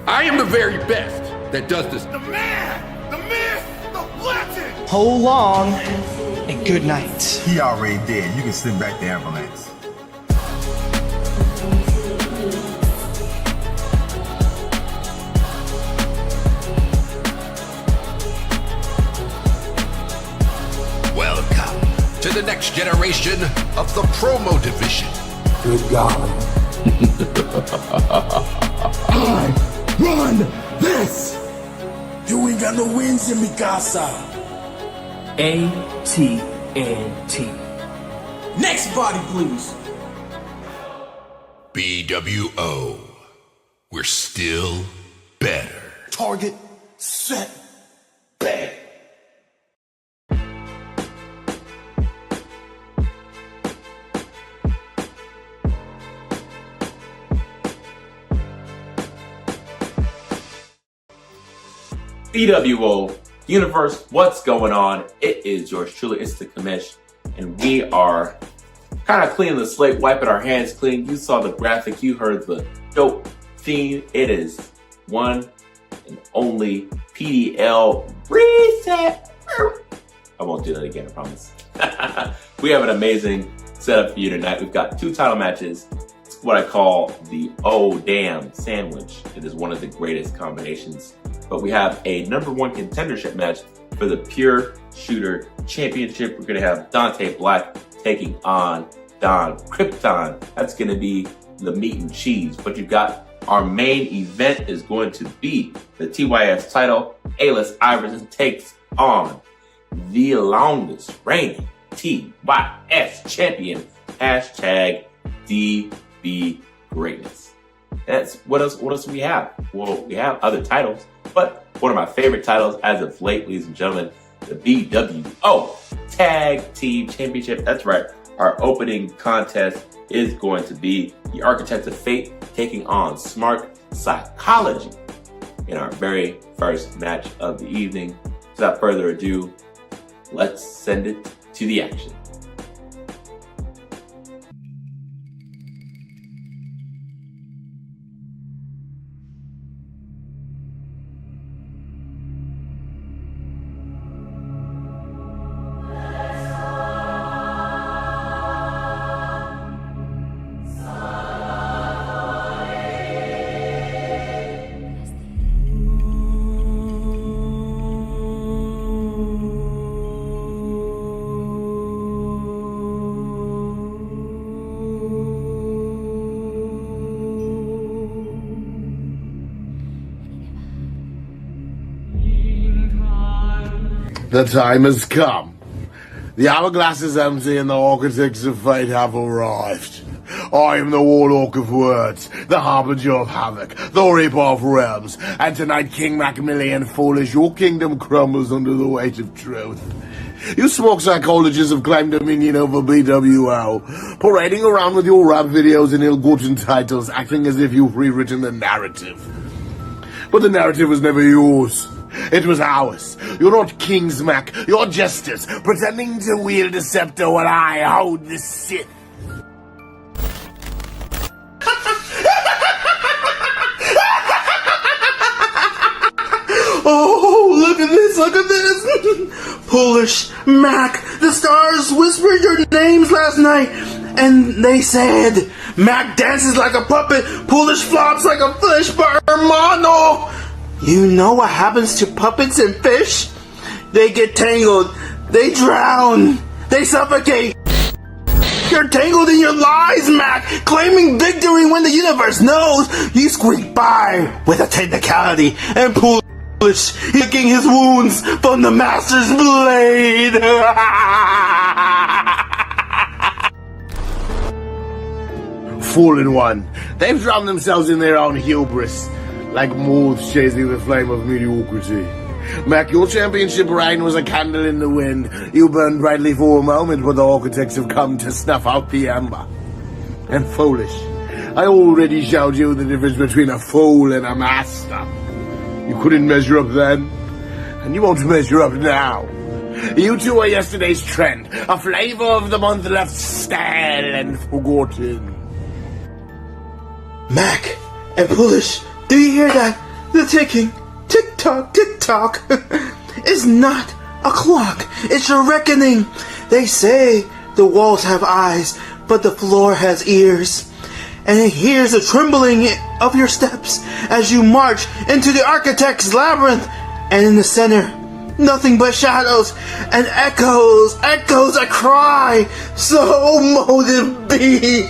I am the very best that does this. The man, the myth, the legend. Hold long and good night. He already dead. You can send back the ambulance. Welcome to the next generation of the promo division. Good golly. I run this. You ain't got no wins in me, casa. AT&T. Next body, please. bWo. We're still better. Target, set, bet. bWo Universe, what's going on? It is yours truly, it's the Commish, and we are kind of cleaning the slate, wiping our hands clean. You saw the graphic, you heard the dope theme. It is one and only PDL Reset. I won't do that again, I promise. We have an amazing setup for you tonight. We've got 2 title matches. It's what I call the oh damn sandwich. It is one of the greatest combinations. But we have a #1 contendership match for the Pure Shooter Championship. We're gonna have Dante Black taking on Krypton. That's gonna be the meat and cheese. But you've got our main event is going to be the TYS title. A-List Alverson takes on the longest reigning TYS champion. #DB Greatness. That's what else do we have? Well, we have other titles, but one of my favorite titles as of late, ladies and gentlemen, the bWo Tag Team Championship. That's right. Our opening contest is going to be the Architects of Fate taking on Smark Psychology in our very first match of the evening. Without further ado, let's send it to the action. The time has come. The hourglass is empty and the architects of fate have arrived. I am the warlock of words, the harbinger of havoc, the reaper of realms, and tonight King Milli and Foolish, your kingdom crumbles under the weight of truth. You Smark psychologists have claimed dominion over bWo, parading around with your rap videos and ill-gotten titles, acting as if you've rewritten the narrative. But the narrative was never yours. It was ours. You're not kings, Mac. You're jesters, pretending to wield a scepter while I hold the Sith. Oh, look at this, look at this! Foolish, Mac, the stars whispered your names last night, and they said, Mac dances like a puppet, Foolish flops like a fish, but hermano! You know what happens to puppets and fish? They get tangled, they drown, they suffocate. You're tangled in your lies, Mac, claiming victory when the universe knows you squeak by with a technicality and Foolish licking his wounds from the master's blade. Fallen one. They've drowned themselves in their own hubris, like moths chasing the flame of mediocrity. Mac, your championship reign was a candle in the wind. You burned brightly for a moment, but the architects have come to snuff out the ember. And Foolish, I already showed you the difference between a fool and a master. You couldn't measure up then, and you won't measure up now. You two are yesterday's trend, a flavor of the month left stale and forgotten. Mac and Foolish, do you hear that? The ticking, tick-tock, tick-tock, is not a clock. It's your reckoning. They say the walls have eyes, but the floor has ears. And it hears the trembling of your steps as you march into the architect's labyrinth. And in the center, nothing but shadows and echoes a cry. So motive be.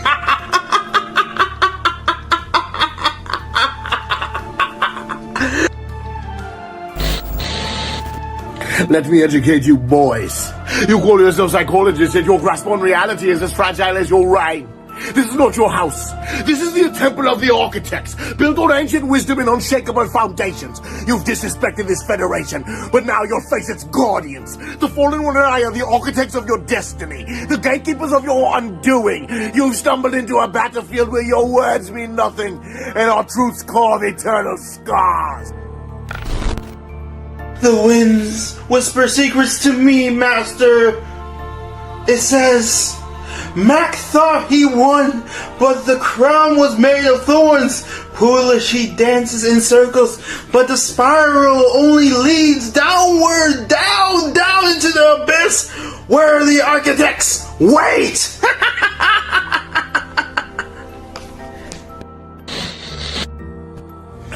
Let me educate you boys. You call yourself psychologists, yet your grasp on reality is as fragile as your reign. This is not your house. This is the temple of the architects, built on ancient wisdom and unshakable foundations. You've disrespected this federation, but now you'll face its guardians. The fallen one and I are the architects of your destiny, the gatekeepers of your undoing. You've stumbled into a battlefield where your words mean nothing, and our truths carve eternal scars. The winds whisper secrets to me, Master. It says, Mac thought he won, but the crown was made of thorns. Foolish, he dances in circles, but the spiral only leads downward, down into the abyss, where the architects wait.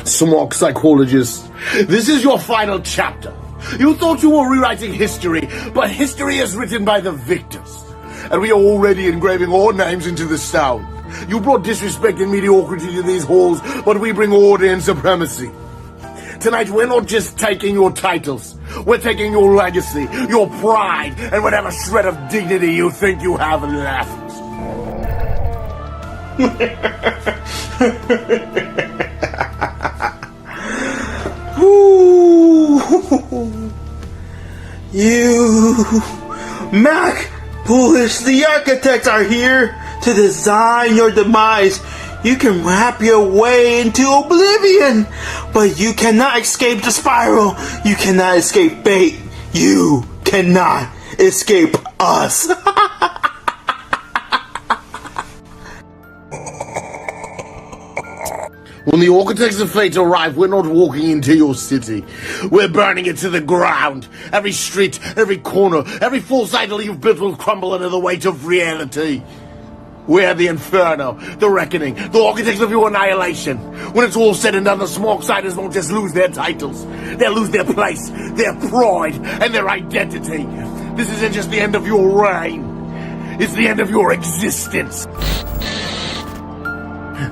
Smark psychologist, this is your final chapter. You thought you were rewriting history, but history is written by the victors. And we are already engraving our names into the stone. You brought disrespect and mediocrity to these halls, but we bring order and supremacy. Tonight, we're not just taking your titles. We're taking your legacy, your pride, and whatever shred of dignity you think you have left. You, Mac, Foolish, the architects are here to design your demise. You can rap your way into oblivion, but you cannot escape the spiral. You cannot escape fate. You cannot escape us. When the architects of fate arrive, we're not walking into your city. We're burning it to the ground. Every street, every corner, every false idol you've built will crumble under the weight of reality. We're the inferno, the reckoning, the architects of your annihilation. When it's all said and done, the Smarksiders won't just lose their titles. They'll lose their place, their pride, and their identity. This isn't just the end of your reign. It's the end of your existence.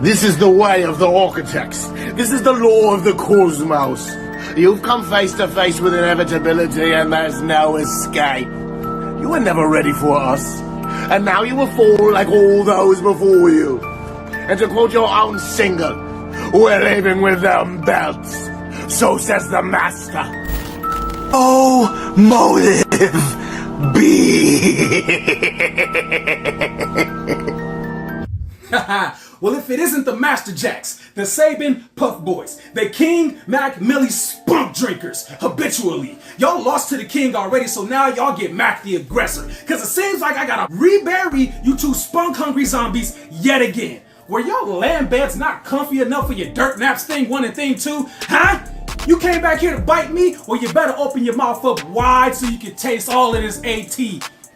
This is the way of the architects. This is the law of the cosmos. You've come face to face with inevitability and there's no escape. You were never ready for us. And now you will fall like all those before you. And to quote your own single, we're leaving with them belts. So says the master. Oh, motive be. Well, if it isn't the Master Jacks, the Sabin Puff Boys, the King Mac Milli Spunk Drinkers, habitually. Y'all lost to the King already, so now y'all get Mac the aggressor. Cause it seems like I gotta rebury you two spunk-hungry zombies yet again. Were y'all land beds not comfy enough for your dirt naps thing 1 and thing 2? Huh? You came back here to bite me? Well, you better open your mouth up wide so you can taste all of this AT.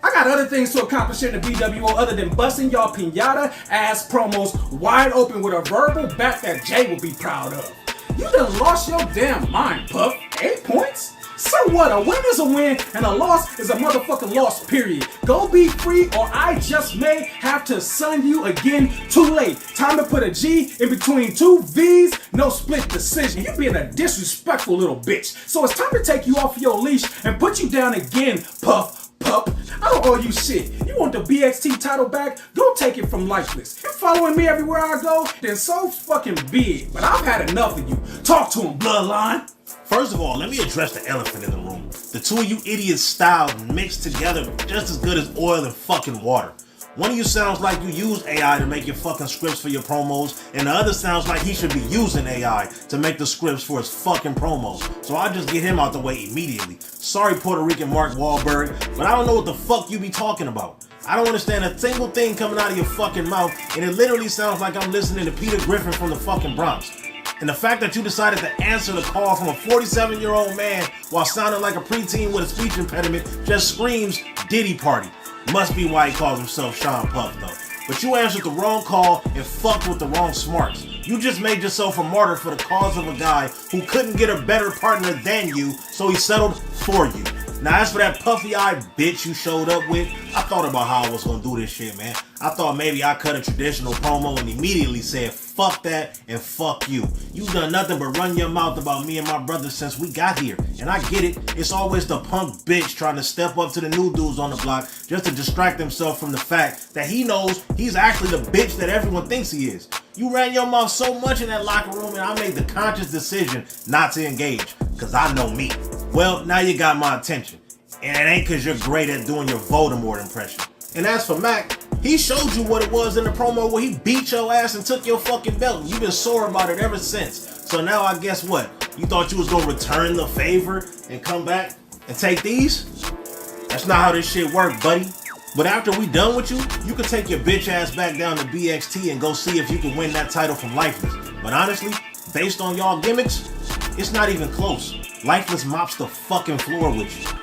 I got other things to accomplish in the bWo other than busting y'all pinata ass promos wide open with a verbal bat that Jay will be proud of. You done lost your damn mind, Puff. 8 points? So what? A win is a win and a loss is a motherfucking loss, period. Go be free or I just may have to sun you again too late. Time to put a G in between 2 V's, no split decision. You being a disrespectful little bitch. So it's time to take you off your leash and put you down again, Puff. Pup, I don't owe you shit. You want the BXT title back? Go take it from Lifeless. You're following me everywhere I go? Then so fucking be it. But I've had enough of you. Talk to him, Bloodline. First of all, let me address the elephant in the room. The two of you idiots styled mixed together just as good as oil and fucking water. One of you sounds like you use AI to make your fucking scripts for your promos, and the other sounds like he should be using AI to make the scripts for his fucking promos. So I'll just get him out the way immediately. Sorry, Puerto Rican Mark Wahlberg, but I don't know what the fuck you be talking about. I don't understand a single thing coming out of your fucking mouth, and it literally sounds like I'm listening to Peter Griffin from the fucking Bronx. And the fact that you decided to answer the call from a 47-year-old man while sounding like a preteen with a speech impediment just screams Diddy Party. Must be why he calls himself Sean Puff though. But you answered the wrong call and fucked with the wrong smarts. You just made yourself a martyr for the cause of a guy who couldn't get a better partner than you, so he settled for you. Now as for that puffy-eyed bitch you showed up with, I thought about how I was gonna do this shit, man. I thought maybe I cut a traditional promo and immediately said, fuck that and fuck you. You've done nothing but run your mouth about me and my brother since we got here. And I get it, it's always the punk bitch trying to step up to the new dudes on the block just to distract himself from the fact that he knows he's actually the bitch that everyone thinks he is. You ran your mouth so much in that locker room and I made the conscious decision not to engage, cause I know me. Well, now you got my attention. And it ain't cause you're great at doing your Voldemort impression. And as for Mac, he showed you what it was in the promo where he beat your ass and took your fucking belt. And you've been sore about it ever since. So now I guess what? You thought you was gonna return the favor and come back and take these? That's not how this shit work, buddy. But after we done with you, you can take your bitch ass back down to BXT and go see if you can win that title from Lifeless. But honestly, based on y'all gimmicks, it's not even close. Lifeless mops the fucking floor with you.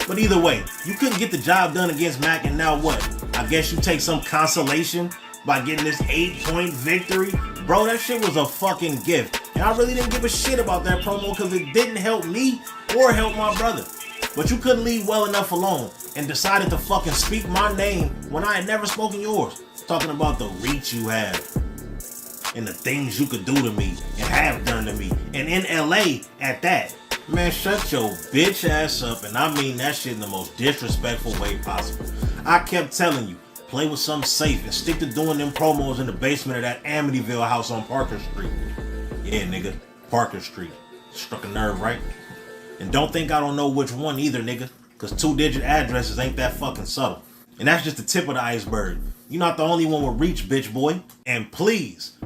But either way, you couldn't get the job done against Mac, and now what? I guess you take some consolation by getting this 8-point victory? Bro, that shit was a fucking gift. And I really didn't give a shit about that promo because it didn't help me or help my brother. But you couldn't leave well enough alone and decided to fucking speak my name when I had never spoken yours. Talking about the reach you have and the things you could do to me and have done to me. And in LA at that. Man, shut your bitch ass up, and I mean that shit in the most disrespectful way possible. I kept telling you, play with something safe and stick to doing them promos in the basement of that Amityville house on Parker Street. Yeah, nigga, Parker Street. Struck a nerve, right? And don't think I don't know which one either, nigga, cause 2-digit addresses ain't that fucking subtle. And that's just the tip of the iceberg. You're not the only one with reach, bitch boy. And please,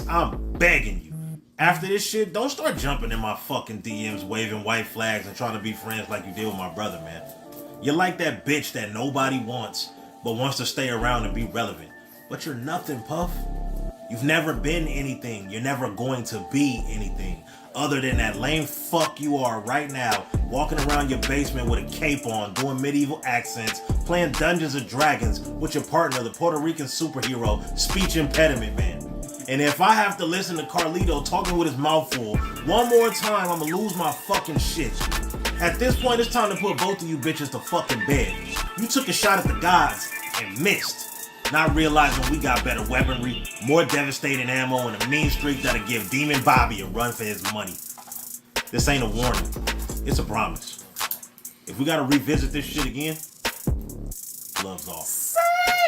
I'm begging you. After this shit, don't start jumping in my fucking DMs, waving white flags and trying to be friends like you did with my brother, man. You're like that bitch that nobody wants, but wants to stay around and be relevant. But you're nothing, Puff. You've never been anything. You're never going to be anything other than that lame fuck you are right now, walking around your basement with a cape on, doing medieval accents, playing Dungeons and Dragons with your partner, the Puerto Rican superhero, speech impediment man. And if I have to listen to Carlito talking with his mouth full one more time, I'ma lose my fucking shit. At this point, it's time to put both of you bitches to fucking bed. You took a shot at the gods and missed, not realizing we got better weaponry, more devastating ammo, and a mean streak that'll give Demon Bobby a run for his money. This ain't a warning, it's a promise. If we gotta revisit this shit again, gloves off.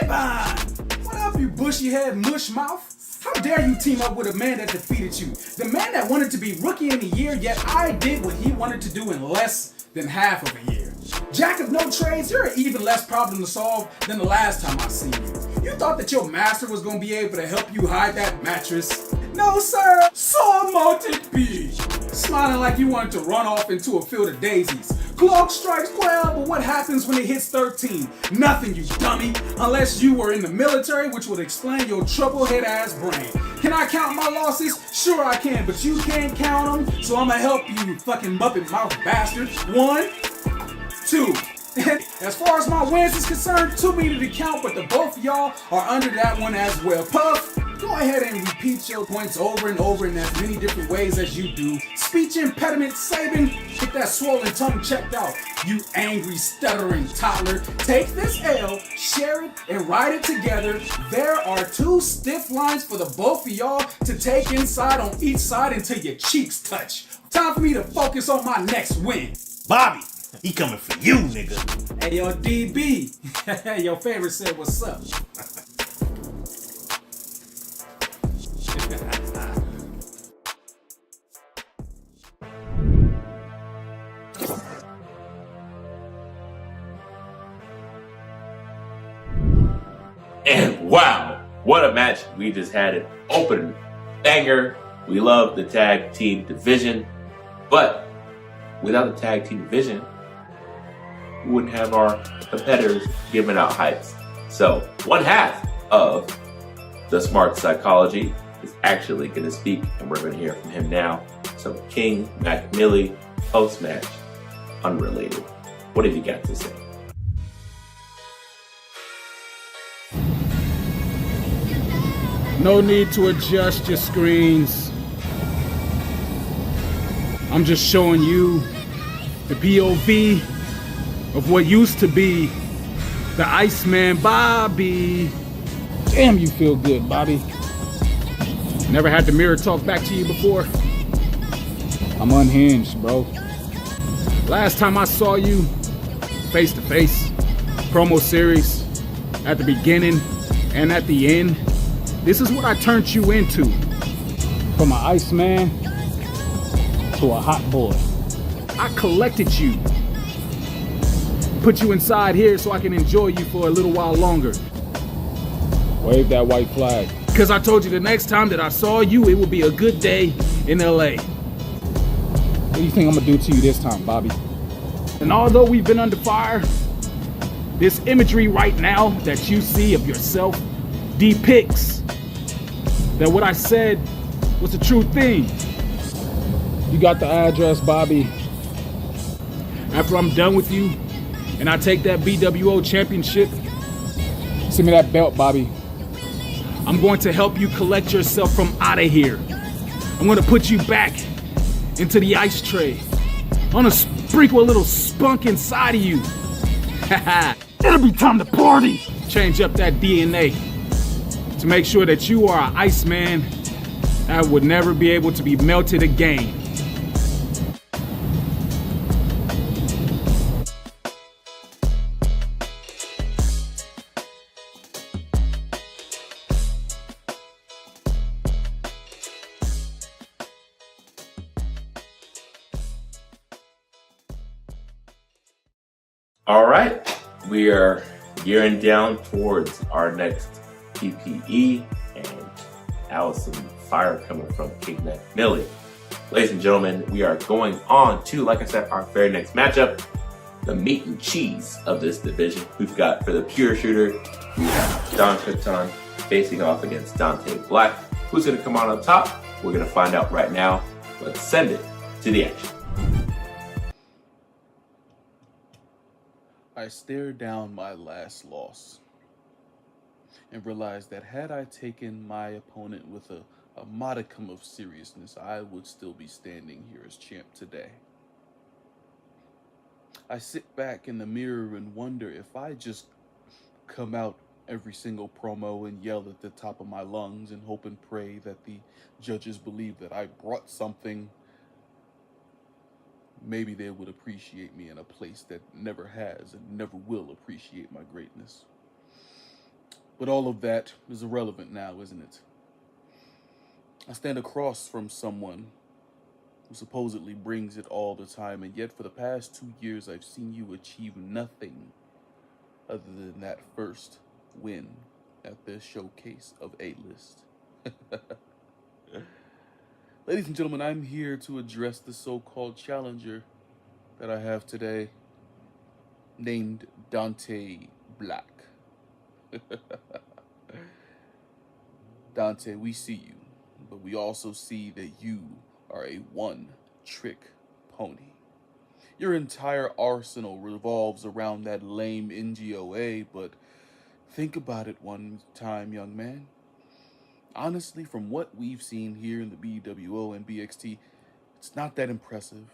Sabin! What up, you bushy head mush mouth? How dare you team up with a man that defeated you? The man that wanted to be rookie in the year, yet I did what he wanted to do in less than half of a year. Jack of no trades, you're an even less problem to solve than the last time I seen you. You thought that your master was gonna be able to help you hide that mattress? No sir, so might it be. Smiling like you wanted to run off into a field of daisies. Clock strikes 12, but what happens when it hits 13? Nothing, you dummy. Unless you were in the military, which would explain your troublehead ass brain. Can I count my losses? Sure I can, but you can't count them, so I'ma help you fucking muppet mouth bastard. 1, 2. And as far as my wins is concerned, 2 meter to count, but the both of y'all are under that one as well. Puff, go ahead and repeat your points over and over in as many different ways as you do. Speech impediment, Sabin, get that swollen tongue checked out. You angry, stuttering toddler. Take this L, share it, and write it together. There are 2 stiff lines for the both of y'all to take inside on each side until your cheeks touch. Time for me to focus on my next win. Bobby, he coming for you, nigga. Hey, yo, DB. Your favorite said what's up. And wow, what a match we just had. An open banger. We love the tag team division, but without the tag team division, we wouldn't have our competitors giving out hypes. So one half of the Smark Psychology is actually going to speak, and we're going to hear from him now. So King, Mac, Milli, post-match, unrelated. What have you got to say? No need to adjust your screens. I'm just showing you the POV of what used to be the Iceman Bobby. Damn, you feel good, Bobby. Never had the mirror talk back to you before? I'm unhinged, bro. Last time I saw you, face to face, promo series, at the beginning and at the end, this is what I turned you into. From an Iceman to a hot boy. I collected you. Put you inside here so I can enjoy you for a little while longer. Wave that white flag. Because I told you the next time that I saw you, it would be a good day in LA. What do you think I'm gonna do to you this time, Bobby? And although we've been under fire, this imagery right now that you see of yourself depicts that what I said was a true thing. You got the address, Bobby. After I'm done with you and I take that bWo championship, send me that belt, Bobby. I'm going to help you collect yourself from out of here. I'm going to put you back into the ice tray. I'm going to sprinkle a little spunk inside of you. It'll be time to party. Change up that DNA to make sure that you are an Iceman that would never be able to be melted again. All right, we are gearing down towards our next PPE, and Alverson fire coming from King Mac Milli. Ladies and gentlemen, we are going on to, like I said, our very next matchup, the meat and cheese of this division. We've got, for the pure shooter, we have Don Krypton facing off against Dante Black. Who's going to come out on top? We're going to find out right now. Let's send it to the action. I stared down my last loss and realized that had I taken my opponent with a modicum of seriousness, I would still be standing here as champ today. I sit back in the mirror and wonder if I just come out every single promo and yell at the top of my lungs and hope and pray that the judges believe that I brought something, maybe they would appreciate me in a place that never has and never will appreciate my greatness. But all of that is irrelevant now, isn't it? I stand across from someone who supposedly brings it all the time, and yet for the past 2 years I've seen you achieve nothing other than that first win at the showcase of A-List. Ladies and gentlemen, I'm here to address the so-called challenger that I have today, named Dante Black. Dante, we see you, but we also see that you are a one-trick pony. Your entire arsenal revolves around that lame NGOA, but think about it one time, young man. Honestly, from what we've seen here in the bWo and BXT, it's not that impressive.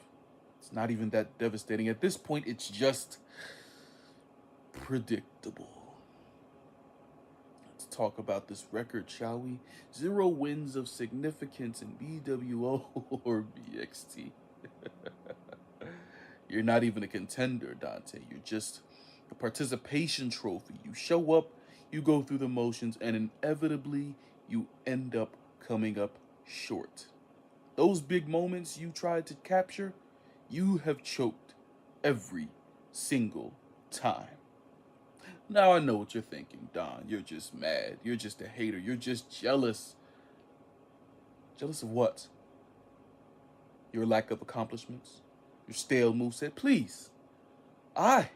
It's not even that devastating. At this point, it's just predictable. Let's talk about this record, shall we? 0 wins of significance in bWo or BXT. You're not even a contender, Dante. You're just a participation trophy. You show up, you go through the motions, and inevitably you end up coming up short. Those big moments you tried to capture, you have choked every single time. Now I know what you're thinking, Don. You're just mad. You're just a hater. You're just jealous. Jealous of what? Your lack of accomplishments? Your stale moveset? Please. I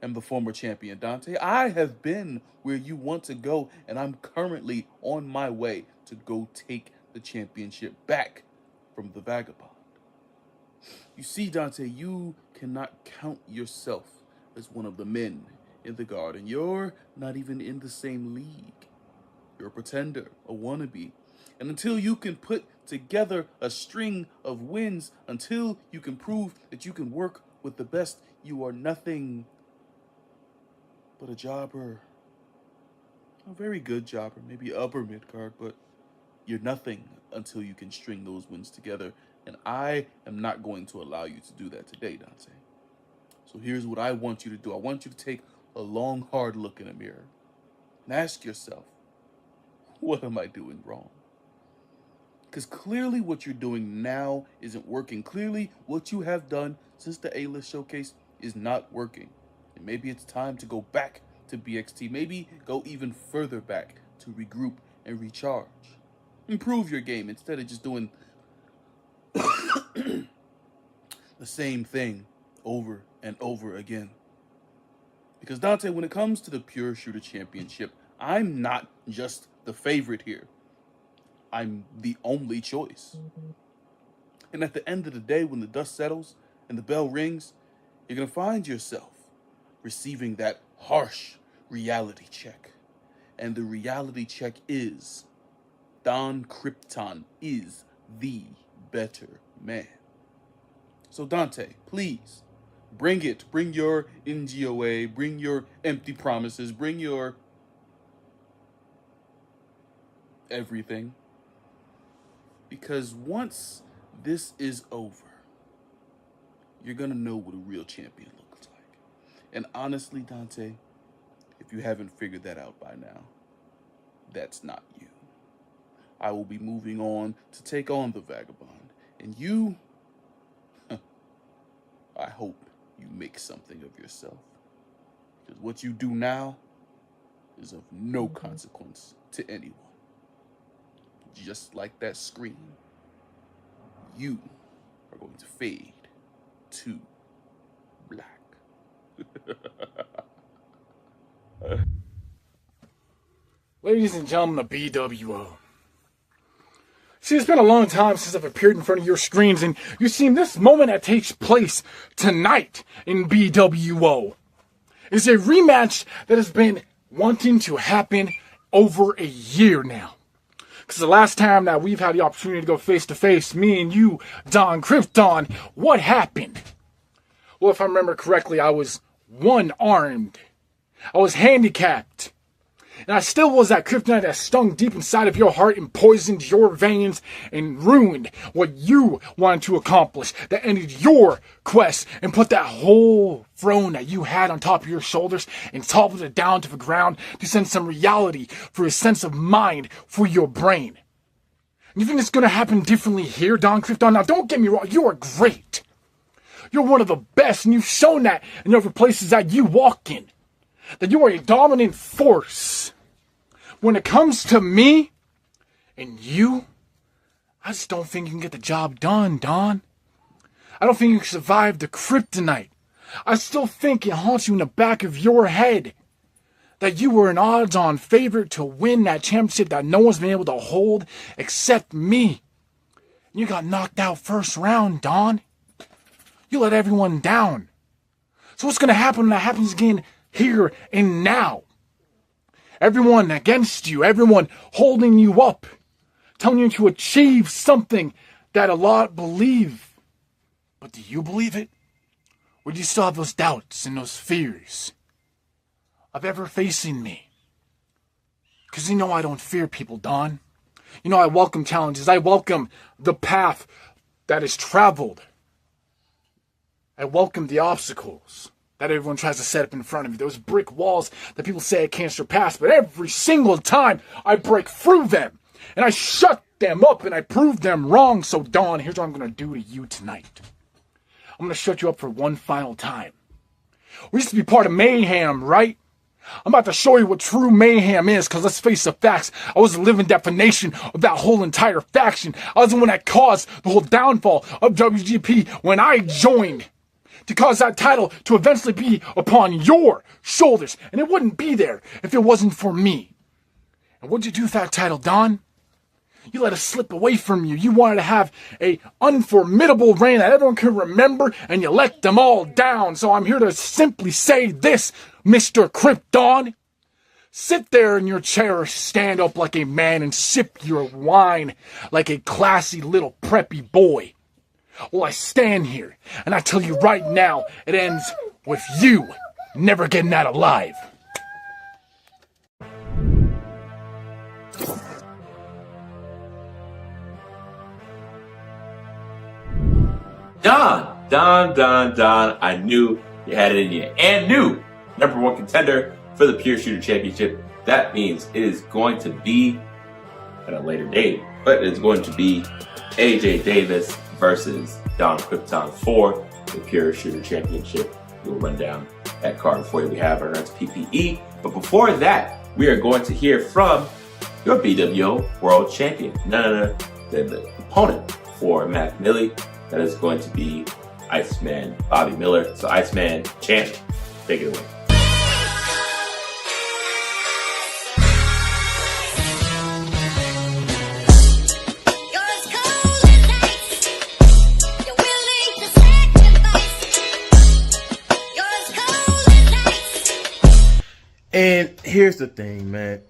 am the former champion, Dante. I have been where you want to go, and I'm currently on my way to go take the championship back from the Vagabond. You see, Dante, you cannot count yourself as one of the men in the Garden. You're not even in the same league. You're a pretender, a wannabe. And until you can put together a string of wins, until you can prove that you can work with the best, you are nothing but a jobber. A very good jobber, maybe upper mid-card, but you're nothing until you can string those wins together. And I am not going to allow you to do that today, Dante. So here's what I want you to do. I want you to take a long, hard look in a mirror and ask yourself, what am I doing wrong? Because clearly what you're doing now isn't working. Clearly what you have done since the A-List showcase is not working. And maybe it's time to go back to BXT. Maybe go even further back to regroup and recharge. Improve your game instead of just doing the same thing over and over again. Because Dante, when it comes to the Pure Shooter Championship, I'm not just the favorite here. I'm the only choice. And at the end of the day, when the dust settles and the bell rings, you're going to find yourself receiving that harsh reality check. And the reality check is Don Krypton is the better man. So Dante, please, bring it. Bring your NGOA, bring your empty promises, bring your everything. Because once this is over, you're going to know what a real champion looks like. And honestly, Dante, if you haven't figured that out by now, that's not you. I will be moving on to take on the Vagabond. And you, I hope you make something of yourself. Because what you do now is of no consequence to anyone. Just like that scream, you are going to fade to black. Ladies and gentlemen of bWo. See, it's been a long time since I've appeared in front of your screens, and you've seen this moment that takes place tonight in bWo. It's a rematch that has been wanting to happen over a year now. Because the last time that we've had the opportunity to go face-to-face, me and you, Don Krypton, what happened? Well, if I remember correctly, I was one-armed. I was handicapped. And I still was that kryptonite that stung deep inside of your heart and poisoned your veins and ruined what you wanted to accomplish. That ended your quest and put that whole throne that you had on top of your shoulders and toppled it down to the ground to send some reality for a sense of mind for your brain. And you think it's going to happen differently here, Don Krypton? Now, don't get me wrong. You are great. You're one of the best, and you've shown that in other places that you walk in. That you are a dominant force. When it comes to me and you, I just don't think you can get the job done, Don. I don't think you can survive the kryptonite. I still think it haunts you in the back of your head that you were an odds-on favorite to win that championship that no one's been able to hold except me. You got knocked out first round, Don. You let everyone down. So what's going to happen when that happens again here and now? Everyone against you, everyone holding you up, telling you to achieve something that a lot believe. But do you believe it? Or do you still have those doubts and those fears of ever facing me? Because you know I don't fear people, Don. You know I welcome challenges. I welcome the path that is traveled. I welcome the obstacles that everyone tries to set up in front of you. Those brick walls that people say I can't surpass. But every single time I break through them. And I shut them up and I prove them wrong. So Dawn, here's what I'm going to do to you tonight. I'm going to shut you up for one final time. We used to be part of mayhem, right? I'm about to show you what true mayhem is, because let's face the facts. I was the living definition of that whole entire faction. I was the one that caused the whole downfall of WGP when I joined to cause that title to eventually be upon your shoulders. And it wouldn't be there if it wasn't for me. And what'd you do with that title, Don? You let it slip away from you. You wanted to have a unformidable reign that everyone could remember, and you let them all down. So I'm here to simply say this, Mr. Krypton. Sit there in your chair or stand up like a man and sip your wine like a classy little preppy boy. Well, I stand here, and I tell you right now, it ends with you never getting out alive. Don, I knew you had it in you. And new #1 contender for the Pure Shooter Championship. That means it is going to be at a later date, but it's going to be AJ Davis versus Don Krypton for the Pure Shooter Championship. We'll run down that card for you. We have our next PPE. But before that, we are going to hear from your bWo World Champion. No, the opponent for Mac Milli. That is going to be Iceman Bobby Miller. So Iceman Champ, take it away. And here's the thing, man.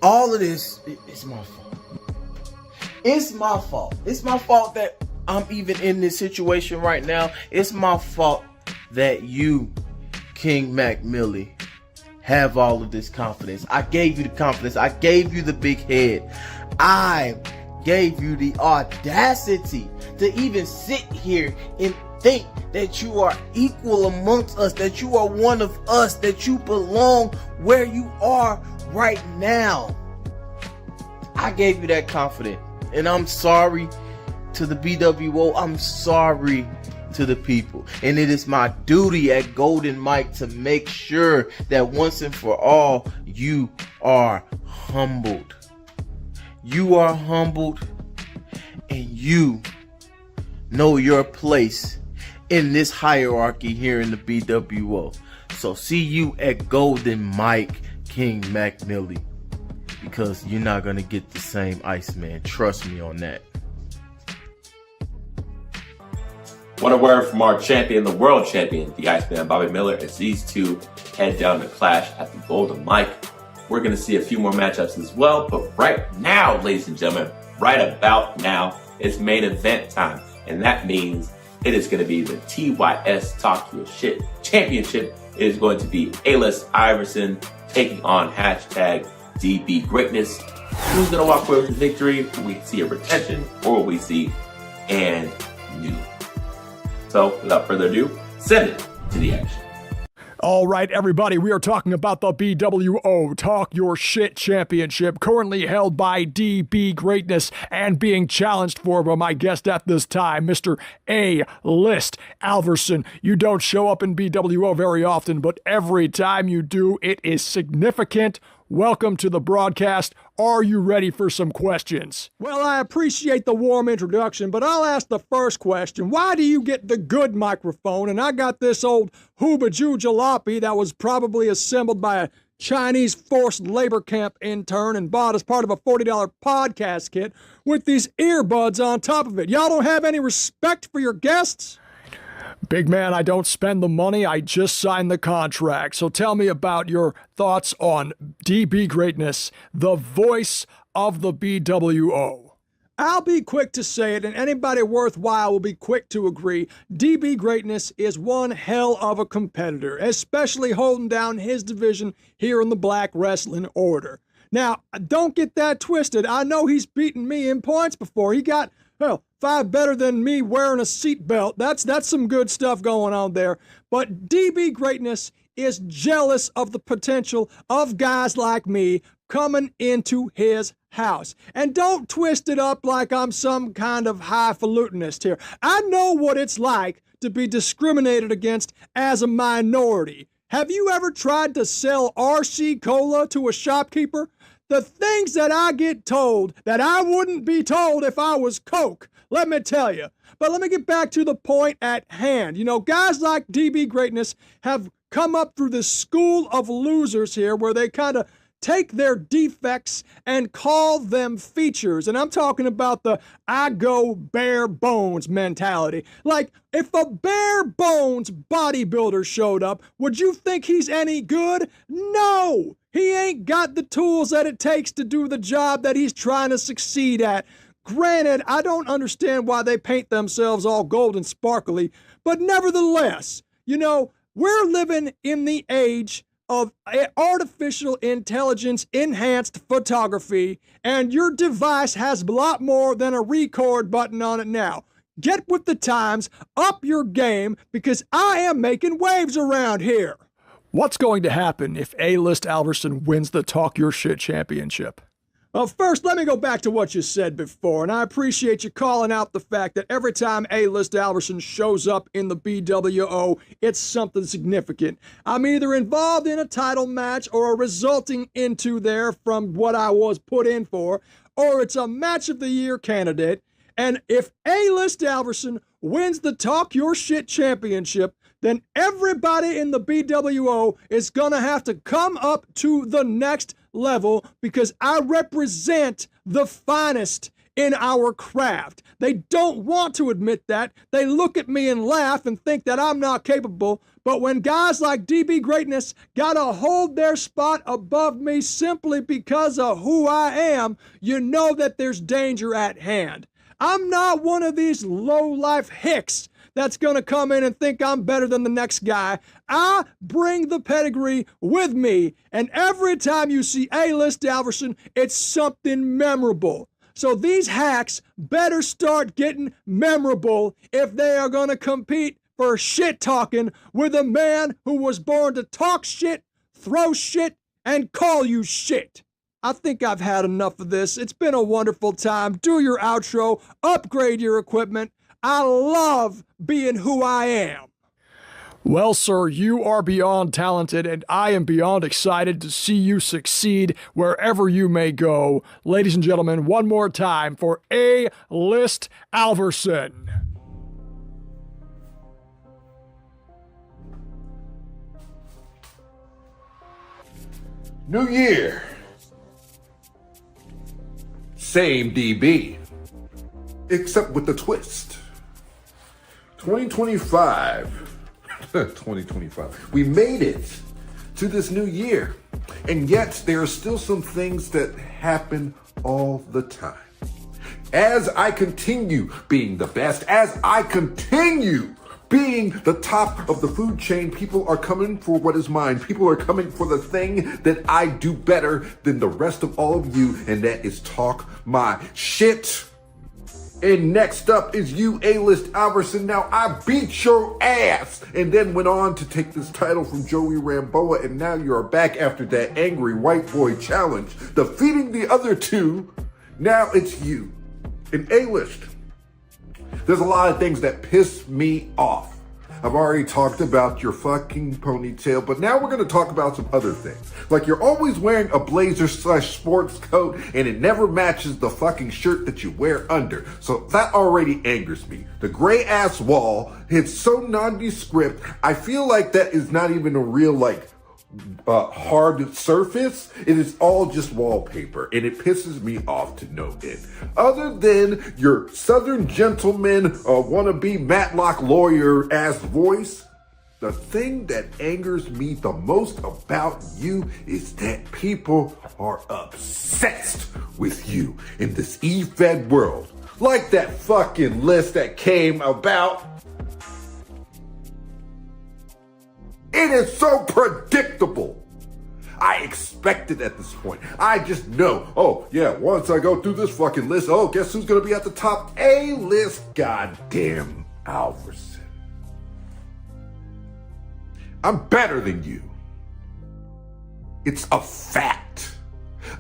All of this, it's my fault. It's my fault. It's my fault that I'm even in this situation right now. It's my fault that you, King Mac Milli, have all of this confidence. I gave you the confidence. I gave you the big head. I gave you the audacity to even sit here and think that you are equal amongst us, that you are one of us, that you belong where you are right now. I gave you that confidence, and I'm sorry to the bWo. I'm sorry to the people, and it is my duty at Golden Mike to make sure that once and for all you are humbled. You are humbled, and you know your place in this hierarchy here in the bWo. So see you at Golden Mike, King Mac Milli, because you're not gonna get the same Iceman. Trust me on that. What a word from our champion, the world champion, the Iceman Bobby Miller, as these two head down to clash at the Golden Mike. We're going to see a few more matchups as well, but right now, ladies and gentlemen, right about now, it's main event time, and that means it is going to be the TYS Talk Your Shit Championship. It is going to be A-List Alverson taking on hashtag DB Greatness. Who's going to walk away with the victory? Will we see a retention, or will we see and new? So, without further ado, send it to the action. All right, everybody, we are talking about the bWo Talk Your Shit Championship, currently held by DB Greatness and being challenged for by my guest at this time, Mr. A-List Alverson. You don't show up in bWo very often, but every time you do, it is significant. Welcome to the broadcast. Are you ready for some questions? Well, I appreciate the warm introduction, but I'll ask the first question. Why do you get the good microphone and I got this old hoobajoo jalopy that was probably assembled by a Chinese forced labor camp intern and bought as part of a $40 podcast kit with these earbuds on top of it? Y'all don't have any respect for your guests? Big man, I don't spend the money, I just signed the contract. So tell me about your thoughts on DB Greatness, the voice of the bWo. I'll be quick to say it, and anybody worthwhile will be quick to agree. DB Greatness is one hell of a competitor, especially holding down his division here in the Black Wrestling Order. Now, don't get that twisted. I know he's beaten me in points before. He got, 5 better than me wearing a seatbelt. That's some good stuff going on there. But DB Greatness is jealous of the potential of guys like me coming into his house. And don't twist it up like I'm some kind of highfalutinist here. I know what it's like to be discriminated against as a minority. Have you ever tried to sell RC Cola to a shopkeeper? The things that I get told that I wouldn't be told if I was Coke, let me tell you. But let me get back to the point at hand. You know, guys like DB Greatness have come up through the school of losers here where they kind of take their defects and call them features. And I'm talking about the I go bare bones mentality. Like, if a bare bones bodybuilder showed up, would you think he's any good? No! He ain't got the tools that it takes to do the job that he's trying to succeed at. Granted, I don't understand why they paint themselves all gold and sparkly, but nevertheless, you know, we're living in the age of artificial intelligence enhanced photography, and your device has a lot more than a record button on it now. Get with the times, up your game, because I am making waves around here. What's going to happen if A-List Alverson wins the Talk Your Shit Championship? Well, first, let me go back to what you said before, and I appreciate you calling out the fact that every time A-List Alverson shows up in the bWo, it's something significant. I'm either involved in a title match or resulting into there from what I was put in for, or it's a Match of the Year candidate. And if A-List Alverson wins the Talk Your Shit Championship, then everybody in the bWo is gonna have to come up to the next level because I represent the finest in our craft. They don't want to admit that. They look at me and laugh and think that I'm not capable. But when guys like DB Greatness gotta hold their spot above me simply because of who I am, you know that there's danger at hand. I'm not one of these low-life hicks that's going to come in and think I'm better than the next guy. I bring the pedigree with me, and every time you see A-List Alverson, it's something memorable. So these hacks better start getting memorable if they are going to compete for shit talking with a man who was born to talk shit, throw shit, and call you shit. I think I've had enough of this. It's been a wonderful time. Do your outro, upgrade your equipment. I love being who I am. Well, sir, you are beyond talented, and I am beyond excited to see you succeed wherever you may go. Ladies and gentlemen, one more time for A-List Alverson. New year. Same DB. Except with the twist. 2025. 2025. We made it to this new year. And yet there are still some things that happen all the time. As I continue being the best, as I continue being the top of the food chain, people are coming for what is mine. People are coming for the thing that I do better than the rest of all of you, and that is talk my shit. And next up is you, A-List Alverson. Now, I beat your ass and then went on to take this title from Joey Ramboa, and now you're back after that angry white boy challenge, defeating the other two. Now it's you. And A-List, there's a lot of things that piss me off. I've already talked about your fucking ponytail, but now we're going to talk about some other things. Like, you're always wearing a blazer / sports coat, and it never matches the fucking shirt that you wear under. So that already angers me. The gray ass wall, it's so nondescript. I feel like that is not even a real, hard surface. It is all just wallpaper, and it pisses me off to no end. Other than your Southern gentleman, wannabe Matlock lawyer ass voice, the thing that angers me the most about you is that people are obsessed with you in this E-Fed world. Like that fucking list that came about. It is so predictable. I expect it at this point. I just know, oh yeah, once I go through this fucking list, oh, guess who's gonna be at the top? A-List goddamn Alverson. I'm better than you. It's a fact.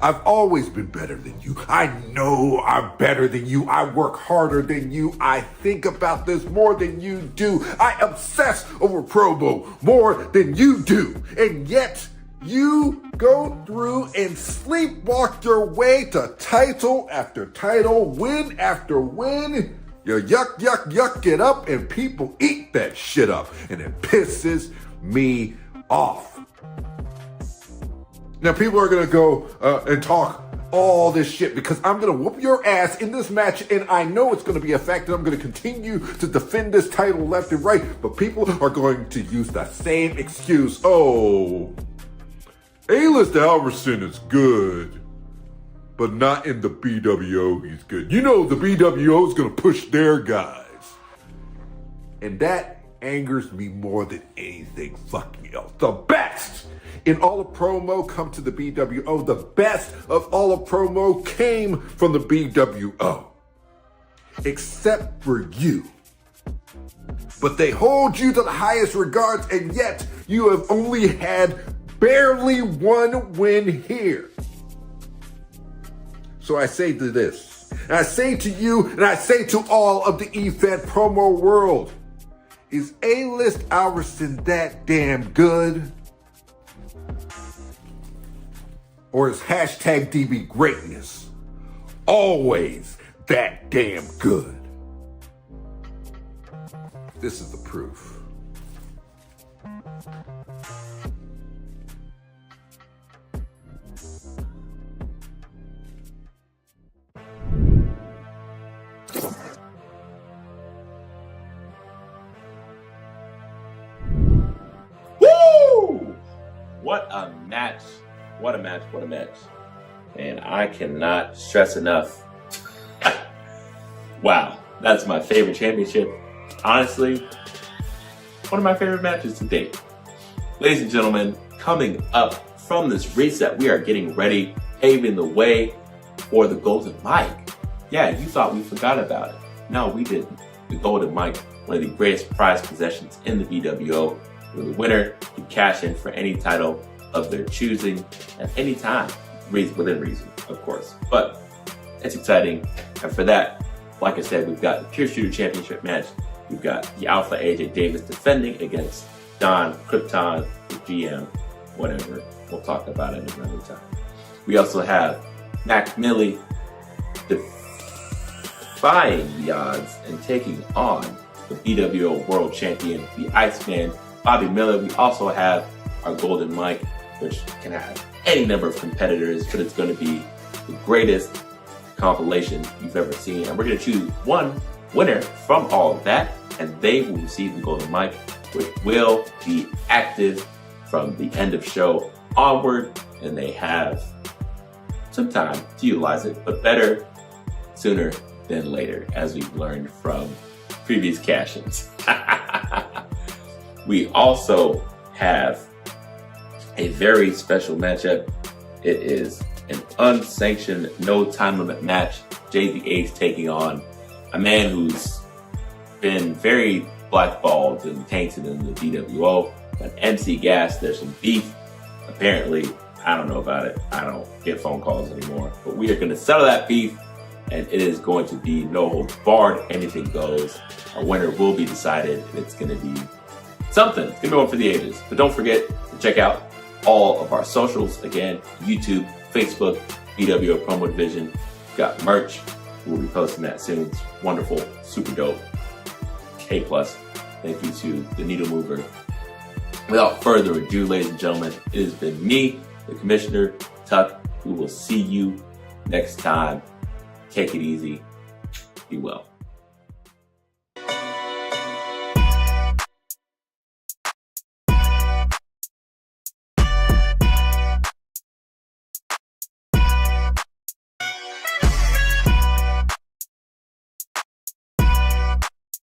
I've always been better than you. I know I'm better than you. I work harder than you. I think about this more than you do. I obsess over promo more than you do. And yet, You go through and sleepwalk your way to title after title, win after win. You yuck it up, and people eat that shit up, and it pisses me off. Now, people are going to go and talk all this shit because I'm going to whoop your ass in this match, and I know it's going to be a fact, and I'm going to continue to defend this title left and right, but people are going to use the same excuse. Oh, A-list Alverson is good, but not in the bWo he's good. You know the bWo is going to push their guys. And that angers me more than anything fucking else. The best in all of promo come to the bWo. The best of all of promo came from the bWo. Except for you. But they hold you to the highest regards, and yet you have only had barely one win here. So I say to this, and I say to you, and I say to all of the EFED promo world, is A-list Alverson that damn good? Or is hashtag DB greatness always that damn good? This is the proof. Woo! What a match. What a match. What a match. And I cannot stress enough. Wow. That's my favorite championship. Honestly, one of my favorite matches to date. Ladies and gentlemen, coming up from this reset, we are getting ready, paving the way for the Golden Mic. Yeah, you thought we forgot about it. No, we didn't. The Golden Mic, one of the greatest prize possessions in the bWo. Where the winner can cash in for any title of their choosing at any time, within reason, of course. But it's exciting, and for that, like I said, we've got the Pure Shooter Championship match. We've got the Alpha AJ Davis defending against Don, Krypton, the GM, whatever. We'll talk about it another time. We also have Mac Milli defying the odds and taking on the bWo World Champion, the Iceman, Bobby Miller. We also have our Golden Mic, which can have any number of competitors, but it's going to be the greatest compilation you've ever seen. And we're going to choose one winner from all of that, and they will receive the Golden Mic, which will be active from the end of show onward, and they have some time to utilize it, but better sooner than later, as we've learned from previous cash-ins. We also have a very special matchup. It is an unsanctioned, no time limit match. JD Ace taking on a man who's been very blackballed and tainted in the bWo. But MC Gas, there's some beef. Apparently, I don't know about it. I don't get phone calls anymore. But we are going to settle that beef, and it is going to be no holds barred. Anything goes. Our winner will be decided, and it's going to be something. It's going to be one for the ages. But don't forget to check out all of our socials. Again, YouTube, Facebook, bWo Promo Division. We've got merch. We'll be posting that soon. It's wonderful, super dope. A+. Thank you to the Needle Mover. Without further ado, ladies and gentlemen, it has been me, the Commissioner, Tuck. We will see you next time. Take it easy. Be well.